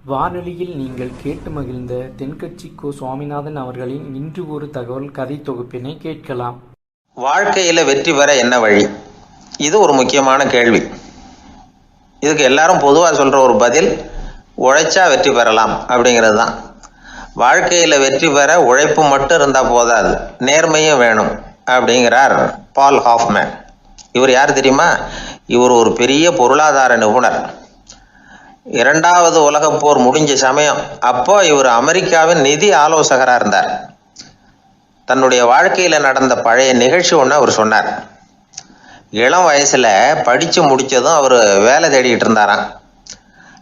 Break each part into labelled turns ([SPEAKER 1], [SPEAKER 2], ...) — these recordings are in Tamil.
[SPEAKER 1] வானொலியில் நீங்கள் கேட்டு மகிழ்ந்த தென்கட்சி கோ. சுவாமிநாதன் அவர்களின் இன்று ஒரு தகவல் கதை தொகுப்பினை கேட்கலாம்.
[SPEAKER 2] வாழ்க்கையில் வெற்றி பெற என்ன வழி? இது ஒரு முக்கியமான கேள்வி. இதுக்கு எல்லாரும் பொதுவாக சொல்கிற ஒரு பதில், உழைச்சா வெற்றி பெறலாம் அப்படிங்கிறது தான். வாழ்க்கையில் வெற்றி பெற உழைப்பு மட்டும் இருந்தால் போதாது, நேர்மையும் வேணும் அப்படிங்கிறார் பால் ஹாஃப்மேன். இவர் யார் தெரியுமா? இவர் ஒரு பெரிய பொருளாதார நிபுணர். இரண்டாவது உலகப் போர் முடிஞ்ச சமயம் அப்போ இவர் அமெரிக்காவின் நிதி ஆலோசகராக இருந்தார். தன்னுடைய வாழ்க்கையில் நடந்த பழைய நிகழ்ச்சி ஒன்று அவர் சொன்னார். இளம் வயசில் படித்து முடித்ததும் அவர் வேலை தேடிக்கிட்டு இருந்தாராம்.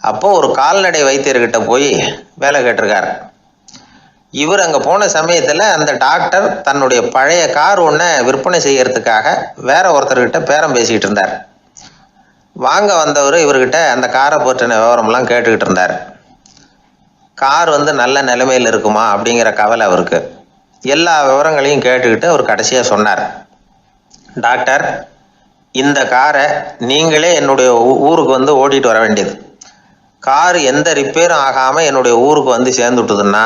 [SPEAKER 2] அப்போ ஒரு கால்நடை வைத்தியர்கிட்ட போய் வேலை கேட்டிருக்கார். இவர் அங்கே போன சமயத்தில் அந்த டாக்டர் தன்னுடைய பழைய கார் ஒன்றை விற்பனை செய்யறதுக்காக வேற ஒருத்தர்கிட்ட பேரம் பேசிக்கிட்டு இருந்தார். வாங்க வந்தவர் இவர்கிட்ட அந்த காரை பற்றின விவரம்லாம் கேட்டுக்கிட்டு இருந்தார். கார் நல்ல நிலைமையில் இருக்குமா அப்படிங்கிற கவலை அவருக்கு. எல்லா விவரங்களையும் கேட்டுக்கிட்டு அவர் கடைசியாக சொன்னார், டாக்டர், இந்த காரை நீங்களே என்னுடைய ஊருக்கு ஓட்டிகிட்டு வர வேண்டியது. கார் எந்த ரிப்பேரும் ஆகாமல் என்னுடைய ஊருக்கு சேர்ந்துட்டுதுன்னா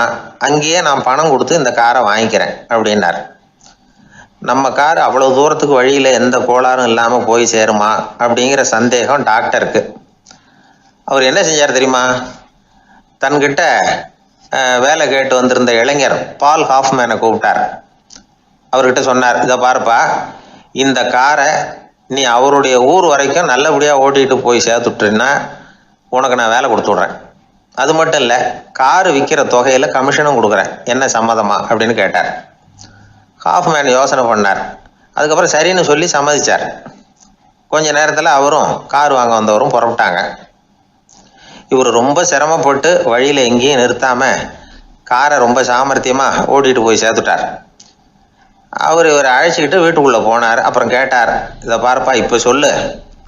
[SPEAKER 2] அங்கேயே நான் பணம் கொடுத்து இந்த காரை வாங்கிக்கிறேன் அப்படின்னார். நம்ம கார் அவ்வளோ தூரத்துக்கு வழியில் எந்த கோளாறும் இல்லாமல் போய் சேருமா அப்படிங்கிற சந்தேகம் டாக்டருக்கு. அவர் என்ன செஞ்சார் தெரியுமா? தன்கிட்ட வேலை கேட்டு வந்திருந்த இளைஞர் பால் ஹாஃப்மேனை கூப்பிட்டார். அவர்கிட்ட சொன்னார், இதை பாருப்பா, இந்த காரை நீ அவருடைய ஊர் வரைக்கும் நல்லபடியாக ஓட்டிகிட்டு போய் சேர்த்துட்டீன்னா உனக்கு நான் வேலை கொடுத்து விட்றேன். அது மட்டும் இல்லை, காரு விற்கிற தொகையில் கமிஷனும் கொடுக்குறேன். என்ன சம்மதமா அப்படின்னு கேட்டார். ஹாஃப்மேன் யோசனை பண்ணார். அதுக்கப்புறம் சரின்னு சொல்லி சம்மதிச்சார். கொஞ்ச நேரத்தில் அவரும் கார் வாங்க வந்தவரும் புறப்பட்டாங்க. இவர் ரொம்ப சிரமப்பட்டு வழியில் எங்கேயும் நிறுத்தாமல் காரை ரொம்ப சாமர்த்தியமாக ஓட்டிகிட்டு போய் சேர்த்துட்டார். இவரை அழைச்சிக்கிட்டு வீட்டுக்குள்ளே போனார். அப்புறம் கேட்டார், இதை பார்ப்பா, இப்போ சொல்லு,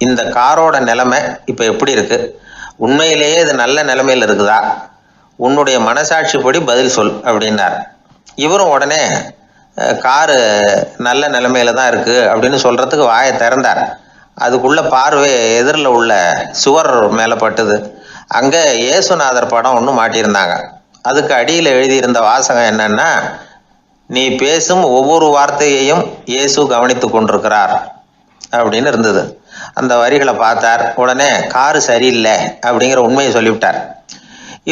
[SPEAKER 2] இந்த காரோட நிலைமை இப்போ எப்படி இருக்குது? உண்மையிலேயே இது நல்ல நிலைமையில் இருக்குதா? உன்னுடைய மனசாட்சிப்படி பதில் சொல் அப்படின்னார். இவரும் உடனே காரு நல்ல நிலைமையில தான் இருக்குது அப்படின்னு சொல்கிறதுக்கு வாயை திறந்தார். அதுக்குள்ளே பார்வை எதிரில் உள்ள சுவர் மேலே பட்டுது. அங்கே இயேசுநாதர் படம் ஒன்று மாட்டியிருந்தாங்க. அதுக்கு அடியில் எழுதியிருந்த வாசகம் என்னன்னா, நீ பேசும் ஒவ்வொரு வார்த்தையையும் இயேசு கவனித்து கொண்டிருக்கிறார் அப்படின்னு இருந்தது. அந்த வரிகளை பார்த்தார். உடனே காரு சரியில்லை அப்படிங்கிற உண்மையை சொல்லிவிட்டார்.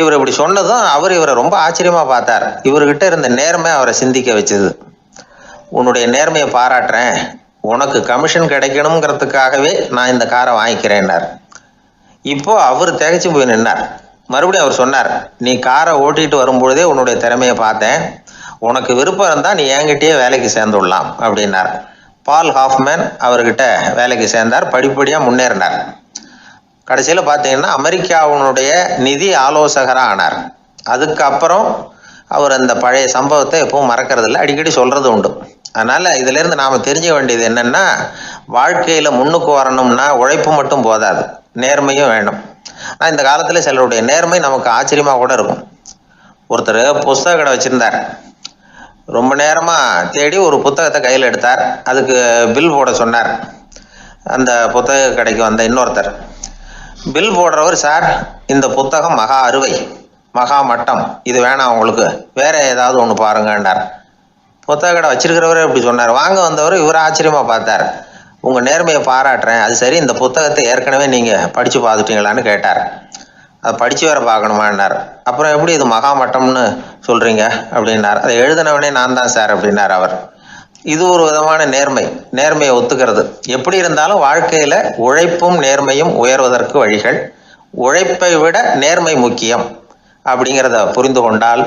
[SPEAKER 2] இவர் இப்படி சொன்னதும் இவரை ரொம்ப ஆச்சரியமாக பார்த்தார். இவர்கிட்ட இருந்த நேர்மை அவரை சிந்திக்க வச்சது. உன்னுடைய நேர்மையை பாராட்டுறேன், உனக்கு கமிஷன் கிடைக்கணுங்கிறதுக்காகவே நான் இந்த காரை வாங்கிக்கிறேன்னார். இப்போ அவர் திகைச்சு போய் நின்னார். மறுபடியும் அவர் சொன்னார், நீ காரை ஓட்டிகிட்டு வரும்பொழுதே உன்னுடைய திறமையை பார்த்தேன், உனக்கு விருப்பம் இருந்தால் நீ என்கிட்டயே வேலைக்கு சேர்ந்து விடலாம் அப்படின்னார். பால் ஹாஃப்மேன் அவர்கிட்ட வேலைக்கு சேர்ந்தார். படிப்படியாக முன்னேறினார். கடைசியில் பார்த்தீங்கன்னா அமெரிக்காவினுடைய நிதி ஆலோசகராக ஆனார். அதுக்கப்புறம் அவர் அந்த பழைய சம்பவத்தை எப்பவும் மறக்கிறதில்ல, அடிக்கடி சொல்கிறது உண்டு. அதனால் இதிலேருந்து நாம் தெரிஞ்சுக்க வேண்டியது என்னென்னா, வாழ்க்கையில் முன்னுக்கு வரணும்னா உழைப்பு மட்டும் போதாது, நேர்மையும் வேணும். ஆனால் இந்த காலத்தில் சிலருடைய நேர்மை நமக்கு ஆச்சரியமாக கூட இருக்கும். ஒருத்தர் புஸ்தக கடை வச்சுருந்தார். ரொம்ப நேரமாக தேடி ஒரு புத்தகத்தை கையில் எடுத்தார். அதுக்கு பில் போட சொன்னார் அந்த புத்தக கடைக்கு வந்த இன்னொருத்தர். பில் போடுறவர், சார், இந்த புத்தகம் மகா அறுவை, மகா மட்டம், இது வேணாம், உங்களுக்கு வேற ஏதாவது ஒன்று பாருங்கன்னார். புத்தக கடை வச்சிருக்கிறவரே இப்படி சொன்னார். வாங்க வந்தவர் இவர் ஆச்சரியமாக பார்த்தார். உங்கள் நேர்மையை பாராட்டுறேன், அது சரி, இந்த புத்தகத்தை ஏற்கனவே நீங்கள் படித்து பார்த்துட்டீங்களான்னு கேட்டார். அதை படித்து வேற பார்க்கணுமான்னார். அப்புறம் எப்படி இது மகா மட்டம்னு சொல்கிறீங்க அப்படின்னார். அதை எழுதினவனே நான் தான் சார் அப்படின்னார் அவர். இது ஒரு விதமான நேர்மை, நேர்மையை ஒத்துக்கிறது. எப்படி இருந்தாலும் வாழ்க்கையில் உழைப்பும் நேர்மையும் உயர்வதற்கு வழிகள். உழைப்பை விட நேர்மை முக்கியம் அப்படிங்கிறத புரிந்து கொண்டால்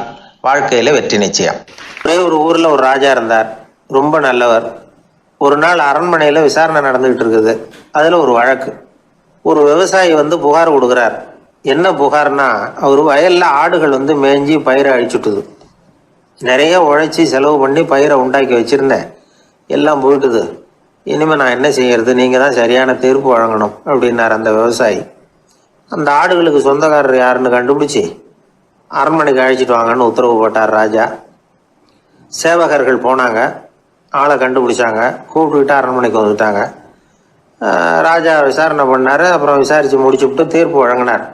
[SPEAKER 2] வாழ்க்கையில் வெற்றி நிச்சயம். ஒரே ஒரு ஊரில் ஒரு ராஜா இருந்தார், ரொம்ப நல்லவர். ஒரு நாள் அரண்மனையில் விசாரணை நடந்துகிட்டு இருக்குது. அதில் ஒரு வழக்கு. ஒரு விவசாயி புகார் கொடுக்குறார். என்ன புகார்னா, அவர் வயலில் ஆடுகள் மேய்ஞ்சி பயிரை அழிச்சுட்டுது. நிறைய உழைச்சி செலவு பண்ணி பயிரை உண்டாக்கி வச்சுருந்தேன், எல்லாம் போயிட்டுது. இனிமேல் நான் என்ன செய்யறது? நீங்கள் தான் சரியான தீர்ப்பு வழங்கணும் அப்படின்னார் அந்த விவசாயி. அந்த ஆடுகளுக்கு சொந்தக்காரர் யாருன்னு கண்டுபிடிச்சி அரண்மனைக்கு அழைச்சிட்டு வாங்கன்னு உத்தரவு போட்டார் ராஜா. சேவகர்கள் போனாங்க, ஆளை கண்டுபிடிச்சாங்க, கூப்பிட்டுக்கிட்டு அரண்மனைக்கு வந்துட்டாங்க. ராஜா விசாரணை பண்ணார். அப்புறம் விசாரித்து முடிச்சுவிட்டு தீர்ப்பு வழங்கினார்.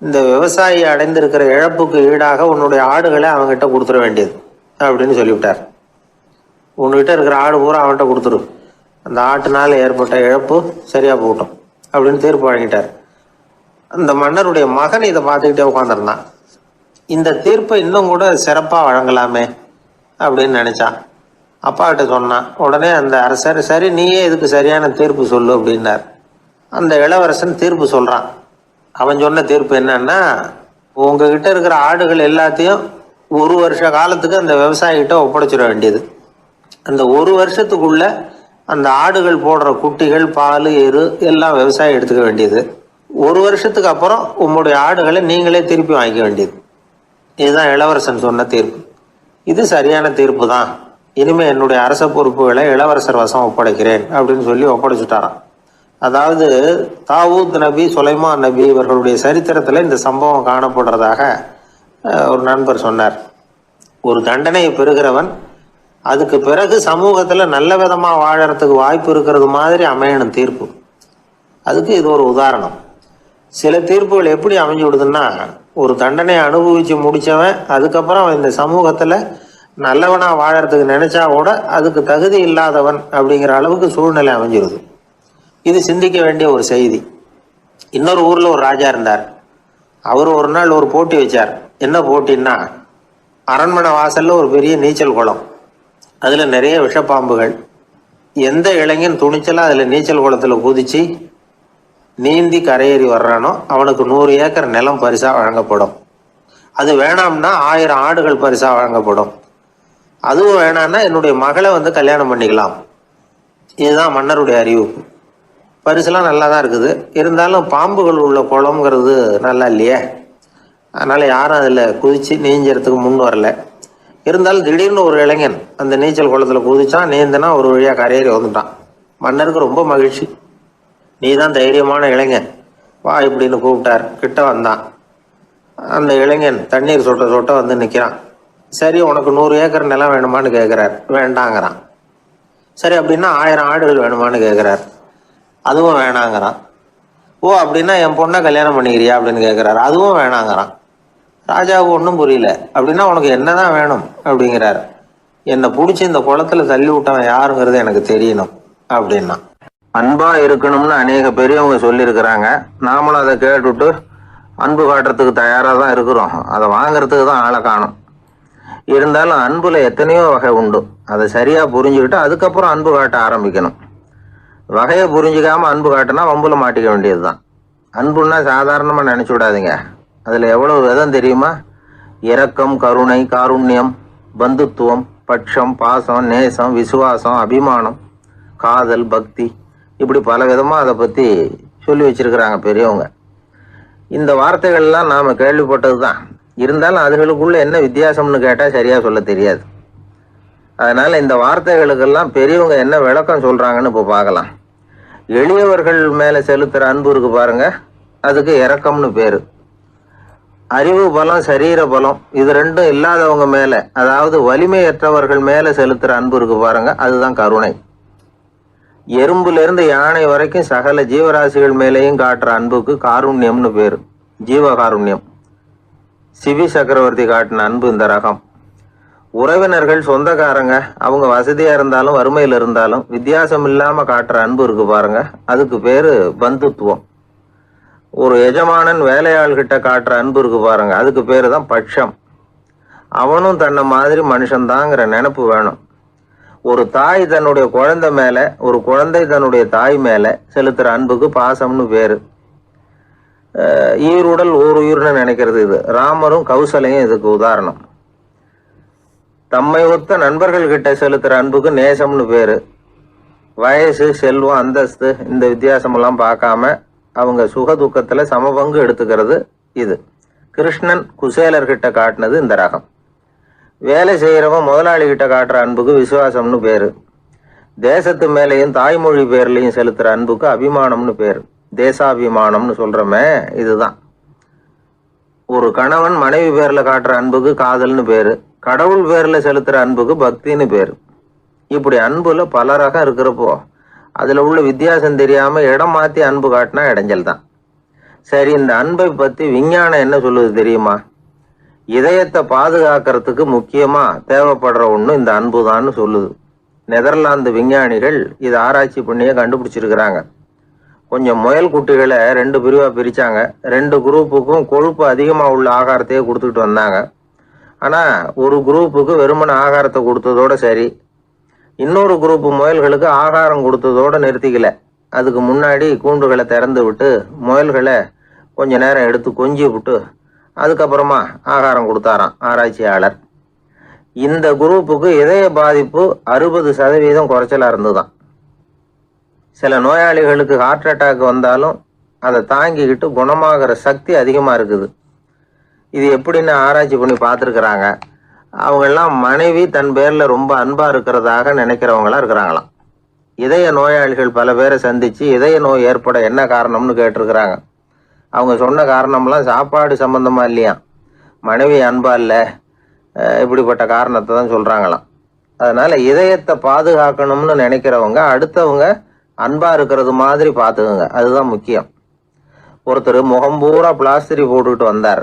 [SPEAKER 2] இந்த விவசாயி அடைந்திருக்கிற இழப்புக்கு ஈடாக உன்னுடைய ஆடுகளை அவங்ககிட்ட கொடுத்துட வேண்டியது அப்படின்னு சொல்லிவிட்டார். உன்கிட்ட இருக்கிற ஆடு பூரா அவன்கிட்ட கொடுத்துரு, அந்த ஆட்டுனால ஏற்பட்ட இழப்பு சரியா போகட்டும் அப்படின்னு தீர்ப்பு வழங்கிட்டார். அந்த மன்னருடைய மகன் இதை பார்த்துக்கிட்டே உட்காந்துருந்தான். இந்த தீர்ப்பை இன்னும் கூட சிறப்பா வழங்கலாமே அப்படின்னு நினைச்சான். அப்பா கிட்ட சொன்னான். உடனே அந்த அரசர், சரி நீயே இதுக்கு சரியான தீர்ப்பு சொல்லு அப்படின்னார். அந்த இளவரசன் தீர்ப்பு சொல்றான். அவன் சொன்ன தீர்ப்பு என்னன்னா, உங்ககிட்ட இருக்கிற ஆடுகள் எல்லாத்தையும் 1 வருஷ காலத்துக்கு அந்த விவசாயிகிட்ட ஒப்படைச்சிட வேண்டியது. அந்த 1 வருஷத்துக்குள்ள அந்த ஆடுகள் போடுற குட்டிகள், பால், எரு எல்லாம் விவசாயி எடுத்துக்க வேண்டியது. 1 வருஷத்துக்கு அப்புறம் உங்களுடைய ஆடுகளை நீங்களே திருப்பி வாங்கிக்க வேண்டியது. இதுதான் இளவரசன் சொன்ன தீர்ப்பு. இது சரியான தீர்ப்பு தான். இனிமே என்னுடைய அரச பொறுப்புகளை இளவரசர் வசம் ஒப்படைக்கிறேன் அப்படின்னு சொல்லி ஒப்படைச்சுட்டாராம். அதாவது தாவூத் நபி, சுலைமான் நபி இவர்களுடைய சரித்திரத்துல இந்த சம்பவம் காணப்படுறதாக ஒரு நண்பர் சொன்னார். ஒரு தண்டனையை பெறுகிறவன் அதுக்கு பிறகு சமூகத்துல நல்ல விதமா வாழறதுக்கு வாய்ப்பு இருக்கிறது மாதிரி அமையணும் தீர்ப்பு. அதுக்கு இது ஒரு உதாரணம். சில தீர்ப்புகள் எப்படி அமைஞ்சு விடுதுன்னா, ஒரு தண்டனை அனுபவிச்சு முடிச்சவன் அதுக்கப்புறம் அவன் இந்த சமூகத்துல நல்லவனா வாழறதுக்கு நினைச்சா கூட அதுக்கு தகுதி இல்லாதவன் அப்படிங்கிற அளவுக்கு சூழ்நிலை அமைஞ்சிருது. இது சிந்திக்க வேண்டிய ஒரு செய்தி. இன்னொரு ஊர்ல ஒரு ராஜா இருந்தார். அவர் ஒரு நாள் ஒரு போட்டி வச்சார். என்ன போட்டின்னா, அரண்மனை வாசல்ல ஒரு பெரிய நீச்சல் குளம், அதுல நிறைய விஷப்பாம்புகள். எந்த இளைஞன் துணிச்சலா அதுல நீச்சல் குளத்துல குதிச்சு நீந்தி கரையேறி வர்றானோ அவனுக்கு 100 ஏக்கர் நிலம் பரிசா வழங்கப்படும். அது வேணாம்னா 1000 ஆடுகள் பரிசா வழங்கப்படும். அதுவும் வேணான்னா என்னுடைய மகளை கல்யாணம் பண்ணிக்கலாம். இதுதான் மன்னருடைய அறிவிப்பு. பரிசுலாம் நல்லா தான் இருக்குது. இருந்தாலும் பாம்புகள் உள்ள குளம்ங்கிறது நல்லா இல்லையே. அதனால யாரும் அதில் குதிச்சு நீஞ்சறதுக்கு முன் வரல. இருந்தாலும் திடீர்னு ஒரு இளைஞன் அந்த நீச்சல் குளத்துல குதிச்சான். நீந்தினா ஒரு வழியா கரையேறி வந்துட்டான். மன்னருக்கு ரொம்ப மகிழ்ச்சி. நீ தான் தைரியமான இளைஞன், வா இப்படின்னு கூப்பிட்டார். கிட்ட வந்தான். அந்த இளைஞன் தண்ணீர் சொட்ட சொட்ட நிற்கிறான். சரி, உனக்கு 100 ஏக்கர் நிலம் வேணுமான்னு கேட்கிறார். வேண்டாங்கிறான். சரி, அப்படின்னா 1000 ஆடுகள் வேணுமான்னு கேட்கிறார். அதுவும் வேணாங்கிறான். ஓ, அப்படின்னா என் பொண்ணை கல்யாணம் பண்ணிக்கிறியா அப்படின்னு கேட்கிறாரு. அதுவும் வேணாங்கிறான். ராஜாவுக்கு ஒன்றும் புரியல. அப்படின்னா உனக்கு என்னதான் வேணும் அப்படிங்கிறாரு. என்னை பிடிச்சி இந்த குளத்துல தள்ளி விட்டவன் யாருங்கிறது எனக்கு தெரியணும் அப்படின்னா. அன்பா இருக்கணும்னு அநேக பெரியவங்க சொல்லியிருக்கிறாங்க. நாமளும் அதை கேட்டுட்டு அன்பு காட்டுறதுக்கு தயாராக தான் இருக்கிறோம். அதை வாங்கறதுக்கு தான் ஆளை காணும். இருந்தாலும் அன்புல எத்தனையோ வகை உண்டு. அதை சரியா புரிஞ்சுக்கிட்டு அதுக்கப்புறம் அன்பு காட்ட ஆரம்பிக்கணும். வகையை புரிஞ்சுக்காம அன்பு காட்டினா வம்புல மாட்டிக்க வேண்டியதுதான். அன்புன்னா சாதாரணமா நினைச்சு விடாதீங்க. அதுல எவ்வளவு விதம் தெரியுமா? இரக்கம், கருணை, காருண்யம், பந்துத்துவம், பட்சம், பாசம், நேசம், விசுவாசம், அபிமானம், காதல், பக்தி, இப்படி பல விதமா அதை பத்தி சொல்லி வச்சிருக்கிறாங்க பெரியவங்க. இந்த வார்த்தைகள்லாம் நாம கேள்விப்பட்டது தான். இருந்தாலும் அதுகளுக்குள்ள என்ன வித்தியாசம்னு கேட்டா சரியா சொல்ல தெரியாது. அதனால இந்த வார்த்தைகளுக்கெல்லாம் பெரியவங்க என்ன விளக்கம் சொல்றாங்கன்னு இப்போ பார்க்கலாம். எளியவர்கள் மேல செலுத்துற அன்பு இருக்கு பாருங்க, அதுக்கு இரக்கம்னு பேரு. அறிவு பலம், சரீர பலம், இது ரெண்டும் இல்லாதவங்க மேல, அதாவது வலிமையற்றவர்கள் மேல செலுத்துற அன்பு இருக்கு பாருங்க, அதுதான் கருணை. எறும்புல இருந்து யானை வரைக்கும் சகல ஜீவராசிகள் மேலேயும் காட்டுற அன்புக்கு காருண்யம்னு பேரு, ஜீவகாருண்யம். சிவி சக்கரவர்த்தி காட்டின அன்பு இந்த ரகம். உறவினர்கள், சொந்தக்காரங்க, அவங்க வசதியா இருந்தாலும் வறுமையில இருந்தாலும் வித்தியாசம் இல்லாம காட்டுற அன்பு இருக்கு பாருங்க, அதுக்கு பேரு பந்துத்துவம். ஒரு எஜமானன் வேலையாள்கிட்ட காட்டுற அன்பு இருக்கு பாருங்க, அதுக்கு பேரு தான் பட்சம். அவனும் தன்னை மாதிரி மனுஷன்தாங்கிற நினைப்பு வேணும். ஒரு தாய் தன்னுடைய குழந்தை மேல, ஒரு குழந்தை தன்னுடைய தாய் மேல செலுத்துற அன்புக்கு பாசம்னு பேரு. ஈருடல் ஓர் உயிர்னு நினைக்கிறது இது. ராமரும் கௌசலையும் இதுக்கு உதாரணம். தம்மை ஒத்த நண்பர்கள் கிட்ட செலுத்துற அன்புக்கு நேசம்னு பேரு. வயசு, செல்வம், அந்தஸ்து இந்த வித்தியாசமெல்லாம் பார்க்காம அவங்க சுக துக்கத்துல சமபங்கு எடுத்துக்கிறது இது. கிருஷ்ணன் குசேலர்கிட்ட காட்டினது இந்த ரகம். வேலை செய்யறவன் முதலாளி கிட்ட காட்டுற அன்புக்கு விசுவாசம்னு பேரு. தேசத்து மேலையும் தாய்மொழி பேர்லையும் செலுத்துற அன்புக்கு அபிமானம்னு பேரு. தேசாபிமானம்னு சொல்றமே இதுதான். ஒரு கணவன் மனைவி பேர்ல காட்டுற அன்புக்கு காதல்னு பேரு. கடவுள் பேர்ல செலுத்துற அன்புக்கு பக்தின்னு பேரு. இப்படி அன்புல பல ரகம் இருக்கிறப்போ அதுல உள்ள வித்தியாசம் தெரியாம இடம் மாத்தி அன்பு காட்டினா இடைஞ்சல் தான். சரி, இந்த அன்பை பத்தி விஞ்ஞானம் என்ன சொல்லுது தெரியுமா? இதயத்தை பாதுகாக்கிறதுக்கு முக்கியமா தேவைப்படுற ஒண்ணு இந்த அன்புதான்னு சொல்லுது. நெதர்லாந்து விஞ்ஞானிகள் இதை ஆராய்ச்சி பண்ணியே கண்டுபிடிச்சிருக்கிறாங்க. கொஞ்சம் முயல் குட்டிகளை 2 பிரிவா பிரிச்சாங்க. 2 குரூப்புக்கும் கொழுப்பு அதிகமா உள்ள ஆகாரத்தையே கொடுத்துட்டு வந்தாங்க. ஆனா ஒரு குரூப்புக்கு வெறுமன ஆகாரத்தை கொடுத்ததோட சரி, இன்னொரு குரூப் முயல்களுக்கு ஆகாரம் கொடுத்ததோட நிறுத்திக்கல. அதுக்கு முன்னாடி கூண்டுகளை திறந்து விட்டு முயல்களை கொஞ்ச நேரம் எடுத்து கொஞ்சி விட்டு அதுக்கப்புறமா ஆகாரம் கொடுத்தாராம் ஆராய்ச்சியாளர். இந்த குரூப்புக்கு இதய பாதிப்பு 60% குறைச்சலா இருந்துதான். சில நோயாளிகளுக்கு ஹார்ட் அட்டாக் வந்தாலும் அதை தாங்கிக்கிட்டு குணமாகிற சக்தி அதிகமா இருக்குது. இது எப்படின்னு ஆராய்ச்சி பண்ணி பார்த்துருக்குறாங்க. அவங்கெல்லாம் மனைவி தன் பேர்ல ரொம்ப அன்பா இருக்கிறதாக நினைக்கிறவங்களா இருக்கிறாங்களாம். இதய நோயாளிகள் பல பேரை சந்திச்சு இதய நோய் ஏற்பட என்ன காரணம்னு கேட்டிருக்கிறாங்க. அவங்க சொன்ன காரணம்லாம் சாப்பாடு சம்பந்தமா இல்லையா, மனைவி அன்பா இல்லை, இப்படிப்பட்ட காரணத்தை தான் சொல்றாங்களாம். அதனால இதயத்தை பாதுகாக்கணும்னு நினைக்கிறவங்க அடுத்தவங்க அன்பா இருக்கிறது மாதிரி பார்த்துக்குங்க, அதுதான் முக்கியம். ஒருத்தர் முகம் பூரா பிளாஸ்டரி போட்டுக்கிட்டு வந்தார்.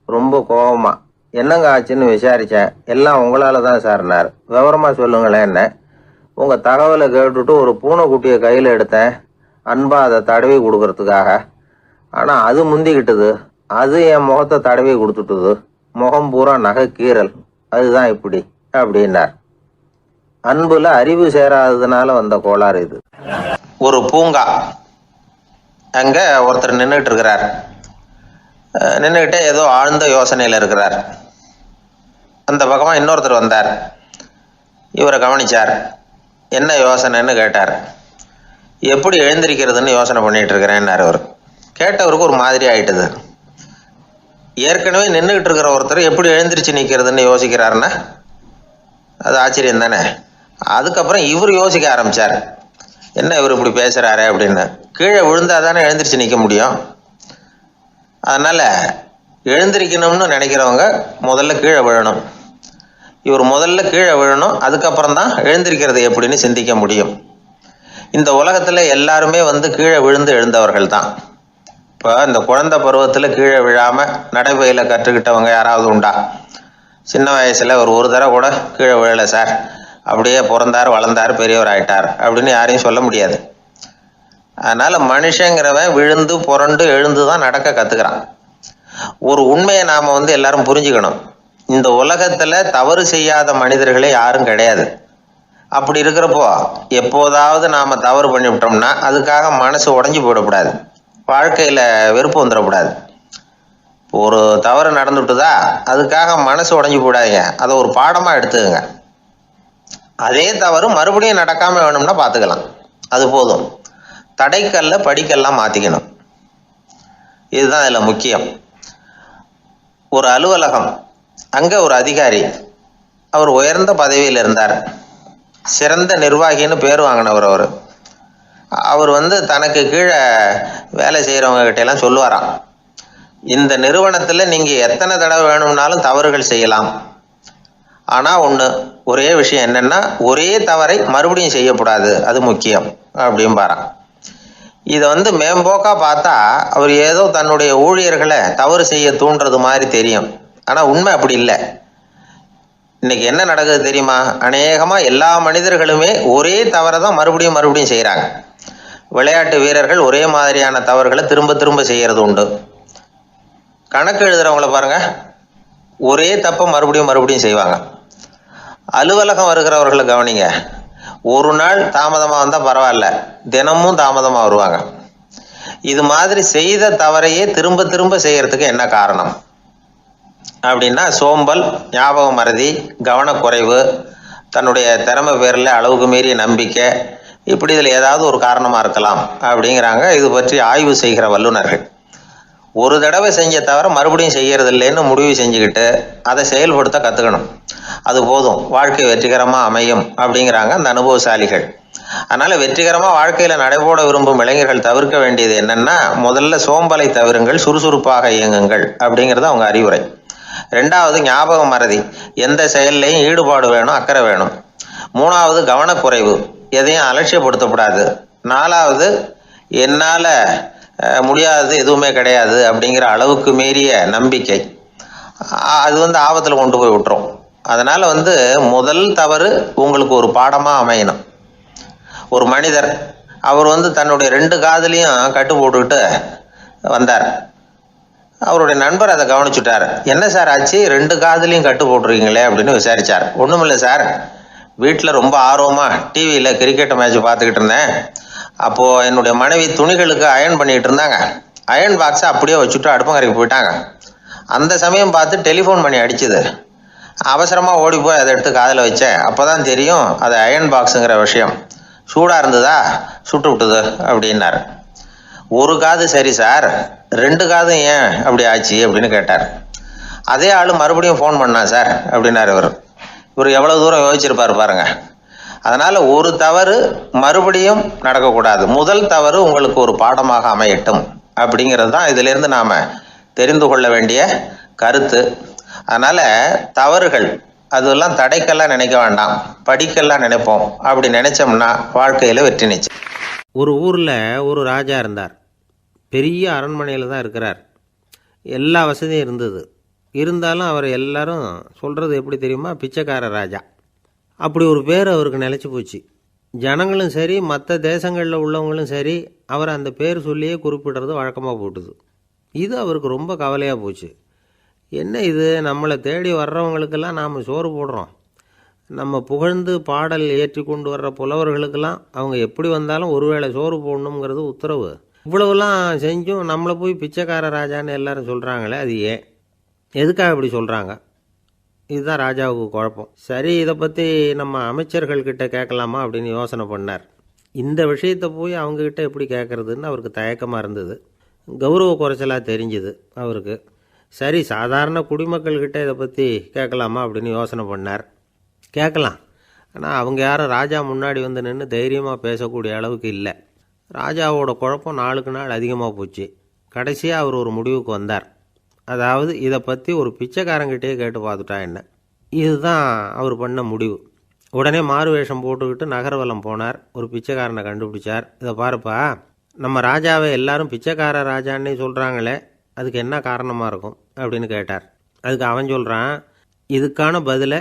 [SPEAKER 2] ரொம்ப கோபமா, என்னங்க ஆச்சுன்னு விசாரிச்சேன். எல்லாம் உங்களால தான் சார்னார். விவரமா சொல்லுங்களேன். என்ன உங்க தகவலை கேட்டுட்டு ஒரு பூனைக்குட்டியை கையில எடுத்தேன், அன்பா அதை தடவி கொடுக்கறதுக்காக. ஆனா அது முந்திக்கிட்டது, அது என் முகத்தை தடவி கொடுத்துட்டுது. முகம் பூரா நகை கீறல், அதுதான் இப்படி அப்படின்னார். அன்புல அறிவு சேராததுனால வந்த கோளாறு இது. ஒரு பூங்கா, அங்க ஒருத்தர் நின்றுட்டு இருக்கிறார். நின்றுகிட்டே ஏதோ ஆழ்ந்த யோசனையில இருக்கிறார். அந்த பக்கமா இன்னொருத்தர் வந்தார். இவரை கவனிச்சார். என்ன யோசனைன்னு கேட்டார். எப்படி எழுந்திருக்கிறதுன்னு யோசனை பண்ணிட்டு இருக்கிறேன்னாரு அவர். கேட்டவருக்கு ஒரு மாதிரி ஆயிட்டது. ஏற்கனவே நின்றுகிட்டு இருக்கிற ஒருத்தர் எப்படி எழுந்திரிச்சு நிற்கிறதுன்னு யோசிக்கிறாருன்னா அது ஆச்சரியம் தானே. அதுக்கப்புறம் இவர் யோசிக்க ஆரம்பிச்சார். என்ன இவர் இப்படி பேசுறாரு அப்படின்னு. கீழே விழுந்தாதானே எழுந்திரிச்சு நிற்க முடியும். அதனால எழுந்திரிக்கணும்னு நினைக்கிறவங்க முதல்ல கீழே விழணும். இவர் முதல்ல கீழே விழணும், அதுக்கப்புறம் தான் எழுந்திருக்கிறது எப்படின்னு சிந்திக்க முடியும். இந்த உலகத்துல எல்லாருமே கீழே விழுந்து எழுந்தவர்கள் தான். இப்போ இந்த குழந்தை பருவத்தில் கீழே விழாம நடைபயில கற்றுக்கிட்டவங்க யாராவது உண்டா? சின்ன வயசுல ஒரு தடவை கூட கீழே விழலை சார், அப்படியே பிறந்தார் வளர்ந்தார் பெரியவர் ஆயிட்டார் அப்படின்னு யாரையும் சொல்ல முடியாது. அதனால மனுஷங்கிறவன் விழுந்து புரண்டு எழுந்து தான் நடக்க கத்துக்கிறான். ஒரு உண்மையை நாம எல்லாரும் புரிஞ்சுக்கணும். இந்த உலகத்துல தவறு செய்யாத மனிதர்களே யாரும் கிடையாது. அப்படி இருக்கிறப்போ எப்போதாவது நாம தவறு பண்ணிவிட்டோம்னா அதுக்காக மனசு உடைஞ்சு போயிடக்கூடாது, வாழ்க்கையில வெறுப்பு வந்துடக்கூடாது. ஒரு தவறு நடந்துட்டுதா அதுக்காக மனசு உடைஞ்சு போடாதீங்க, அதை ஒரு பாடமா எடுத்துக்கங்க. அதே தவறு மறுபடியும் நடக்காம வேணும்னா பார்த்துக்கலாம், அது போதும். தடைக்கல்ல படிக்கெல்லாம் மாத்திக்கணும், இதுதான் இதுல முக்கியம். ஒரு அலுவலகம், அங்க ஒரு அதிகாரி, அவர் உயர்ந்த பதவியில் இருந்தார், சிறந்த நிர்வாகின்னு பேர் வாங்கினவர். அவர் தனக்கு கீழே வேலை செய்யறவங்க கிட்ட எல்லாம் சொல்லுவாராம், இந்த நிறுவனத்துல நீங்க எத்தனை தடவை வேணும்னாலும் தவறுகள் செய்யலாம், ஆனா ஒரே விஷயம் என்னன்னா ஒரே தவறை மறுபடியும் செய்யக்கூடாது, அது முக்கியம் அப்படின்பாராம். இதை மேம்போக்கா பார்த்தா அவர் ஏதோ தன்னுடைய ஊழியர்களை தவறு செய்ய தூண்டுறது மாதிரி தெரியும். ஆனா உண்மை அப்படி இல்லை. இன்னைக்கு என்ன நடக்குது தெரியுமா? அநேகமா எல்லா மனிதர்களுமே ஒரே தவறை தான் மறுபடியும் மறுபடியும் செய்யறாங்க. விளையாட்டு வீரர்கள் ஒரே மாதிரியான தவறுகளை திரும்ப திரும்ப செய்யறது உண்டு. கணக்கு எழுதுறவங்கள பாருங்க, ஒரே தப்பை மறுபடியும் மறுபடியும் செய்வாங்க. அலுவலகம் வருகிறவர்களை கவனிங்க, ஒரு நாள் தாமதமா வந்தா பரவாயில்ல, தினமும் தாமதமா வருவாங்க. இது மாதிரி செய்த தவறையே திரும்ப திரும்ப செய்யறதுக்கு என்ன காரணம் அப்படின்னா சோம்பல், ஞாபக மறதி, கவனக்குறைவு, தன்னுடைய திறமை பேர்ல அளவுக்கு மீறிய நம்பிக்கை, இப்படி இதில் ஏதாவது ஒரு காரணமா இருக்கலாம் அப்படிங்கிறாங்க இது பற்றி ஆய்வு செய்கிற வல்லுநர்கள். ஒரு தடவை செஞ்ச தவிர மறுபடியும் செய்யறது இல்லைன்னு முடிவு செஞ்சுக்கிட்டு அதை செயல்படுத்த கத்துக்கணும், அது போதும், வாழ்க்கை வெற்றிகரமா அமையும் அப்படிங்கிறாங்க அந்த அனுபவசாலிகள். அதனால வெற்றிகரமா வாழ்க்கையில நடைபோட விரும்பும் இளைஞர்கள் தவிர்க்க வேண்டியது என்னன்னா, முதல்ல சோம்பலை தவிருங்கள், சுறுசுறுப்பாக இயங்குங்கள் அப்படிங்கிறது அவங்க அறிவுரை. 2வது ஞாபக மறதி, எந்த செயல்லையும் ஈடுபாடு வேணும், அக்கறை வேணும். 3வது கவனக்குறைவு, எதையும் அலட்சியப்படுத்தக்கூடாது. 4வது என்னால முடியாதது எதுவுமே கிடையாது அப்படிங்கிற அளவுக்கு மீறிய நம்பிக்கை அது ஆபத்தில் கொண்டு போய் விட்டுரும். அதனால் முதல் தவறு உங்களுக்கு ஒரு பாடமாக அமையணும். ஒரு மனிதர் அவர் தன்னுடைய 2 காதுலையும் கட்டு போட்டுக்கிட்டு வந்தார். அவருடைய நண்பர் அதை கவனிச்சுட்டார். என்ன சார் ஆச்சு, 2 காதுலையும் கட்டு போட்டுருக்கீங்களே அப்படின்னு விசாரித்தார். ஒன்றுமில்லை சார், வீட்டில் ரொம்ப ஆர்வமாக டிவியில் கிரிக்கெட் மேட்ச் பார்த்துக்கிட்டு இருந்தேன். அப்போது என்னுடைய மனைவி துணிகளுக்கு அயர்ன் பண்ணிகிட்டு இருந்தாங்க. அயர்ன் பாக்ஸை அப்படியே வச்சுட்டு அடுப்பங்கரைக்கு போயிட்டாங்க. அந்த சமயம் பார்த்து டெலிஃபோன் பண்ணி அடிச்சுது. அவசரமாக ஓடி போய் அதை எடுத்து காதில் வச்சேன். அப்போ தான் தெரியும் அது அயர்ன் பாக்ஸுங்கிற விஷயம். சூடாக இருந்ததா, சுட்டு விட்டுது அப்படின்னார். ஒரு காது சரி சார், 2 காதும் ஏன் அப்படி ஆச்சு அப்படின்னு கேட்டார். அதே ஆள் மறுபடியும் ஃபோன் பண்ணா சார் அப்படின்னார். இவர் எவ்வளோ தூரம் யோசிச்சிருப்பார் பாருங்க. அதனால் ஒரு தவறு மறுபடியும் நடக்கக்கூடாது. முதல் தவறு உங்களுக்கு ஒரு பாடமாக அமையட்டும் அப்படிங்கிறது தான் இதிலிருந்து நாம் தெரிந்து கொள்ள வேண்டிய கருத்து. அதனால் தவறுகள் அதெல்லாம் தடைக்கெல்லாம் நினைக்க வேண்டாம், படிக்கெல்லாம் நினைப்போம். அப்படி நினைச்சோம்னா வாழ்க்கையில் வெற்றி நிச்சயம்.
[SPEAKER 3] ஒரு ஊரில் ஒரு ராஜா இருந்தார். பெரிய அரண்மனையில் தான் இருக்கிறார். எல்லா வசதியும் இருந்தது. இருந்தாலும் அவர் எல்லாரும் சொல்கிறது எப்படி தெரியுமா, பிச்சைக்கார ராஜா. அப்படி ஒரு பேர் அவருக்கு நிலச்சி போச்சு. ஜனங்களும் சரி, மற்ற தேசங்களில் உள்ளவங்களும் சரி, அவர் அந்த பேர் சொல்லியே குறிப்பிடுறது வழக்கமாக போட்டுது. இது அவருக்கு ரொம்ப கவலையாக போச்சு. என்ன இது, நம்மளை தேடி வர்றவங்களுக்கெல்லாம் நாம் சோறு போடுறோம், நம்ம புகழ்ந்து பாடல் ஏற்றி கொண்டு வர்ற புலவர்களுக்கெல்லாம் அவங்க எப்படி வந்தாலும் ஒருவேளை சோறு போடணுங்கிறது உத்தரவு. இவ்வளவுலாம் செஞ்சும் நம்மளை போய் பிச்சைக்கார ராஜான்னு எல்லாரும் சொல்கிறாங்களே, அது ஏன், எதுக்காக இப்படி சொல்கிறாங்க? இதுதான் ராஜாவுக்கு குழப்பம். சரி, இதை பற்றி நம்ம அமைச்சர்கள்கிட்ட கேட்கலாமா அப்படின்னு யோசனை பண்ணார். இந்த விஷயத்தை போய் அவங்கக்கிட்ட எப்படி கேட்குறதுன்னு அவருக்கு தயக்கமாக இருந்தது. கௌரவ குறைச்சலாக தெரிஞ்சுது அவருக்கு. சரி, சாதாரண குடிமக்கள்கிட்ட இதை பற்றி கேட்கலாமா அப்படின்னு யோசனை பண்ணார். கேட்கலாம், ஆனால் அவங்க யாரும் ராஜா முன்னாடி நின்று தைரியமாக பேசக்கூடிய அளவுக்கு இல்லை. ராஜாவோட குழப்பம் நாளுக்கு நாள் அதிகமாக போச்சு. கடைசியாக அவர் ஒரு முடிவுக்கு வந்தார். அதாவது இதை பற்றி ஒரு பிச்சைக்காரங்கிட்டே கேட்டு பார்த்துட்டா என்ன. இதுதான் அவர் பண்ண முடிவு. உடனே மாறு வேஷம் போட்டுக்கிட்டு நகர்வலம் போனார். ஒரு பிச்சைக்காரனை கண்டுபிடிச்சார். இதை பாருப்பா, நம்ம ராஜாவை எல்லாரும் பிச்சைக்கார ராஜான்னே சொல்கிறாங்களே, அதுக்கு என்ன காரணமாக இருக்கும் அப்படின்னு கேட்டார். அதுக்கு அவன் சொல்கிறான், இதுக்கான பதிலை